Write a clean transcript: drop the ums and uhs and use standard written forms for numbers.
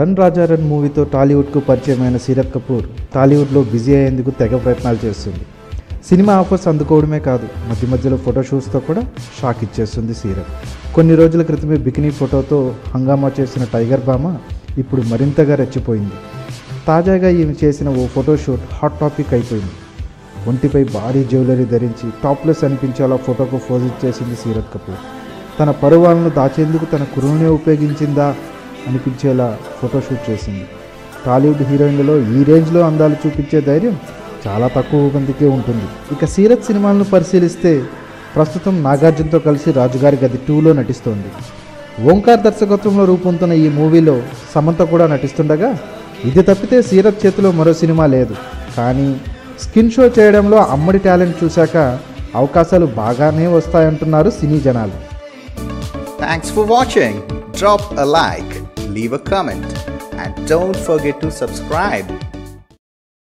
Run రాజా run మూవీతో టాలీవుడ్కు పరిచయమైన సీరత్ కపూర్ టాలీవుడ్లో బిజీ అయ్యేందుకు తెగ ప్రయత్నాలు చేస్తుంది. సినిమా ఆఫర్స్ అందుకోవడమే కాదు, మధ్య మధ్యలో ఫోటోషూట్స్తో కూడా షాక్ ఇచ్చేస్తుంది సీరత్. కొన్ని రోజుల క్రితమే బికినీ ఫోటోతో హంగామా చేసిన టైగర్ భామ ఇప్పుడు మరింతగా రెచ్చిపోయింది. తాజాగా ఈమె చేసిన ఓ ఫోటోషూట్ హాట్ టాపిక్ అయిపోయింది. ఒంటిపై భారీ జ్యువెలరీ ధరించి టాప్లెస్ అనిపించేలా ఫోటోకు పోజ్ ఇచ్చేసింది సీరత్ కపూర్. తన పరువాలను దాచేందుకు తన కురువునే ఉపయోగించిందా అనిపించేలా ఫోటోషూట్ చేసింది. టాలీవుడ్ హీరోయిన్లలో ఈ రేంజ్లో అందాలు చూపించే ధైర్యం చాలా తక్కువ మందికే ఉంటుంది. ఇక సీరత్ సినిమాలను పరిశీలిస్తే ప్రస్తుతం నాగార్జునతో కలిసి రాజుగారి గది 2లో నటిస్తోంది. ఓంకార్ దర్శకత్వంలో రూపొందుతున్న ఈ మూవీలో సమంత కూడా నటిస్తుండగా, ఇది తప్పితే సీరత్ చేతిలో మరో సినిమా లేదు. కానీ స్కిన్ షో చేయడంలో అమ్మడి టాలెంట్ చూశాక అవకాశాలు బాగానే వస్తాయంటున్నారు సినీ జనాలు. Thanks for watching. Drop a like, leave a comment, and don't forget to subscribe.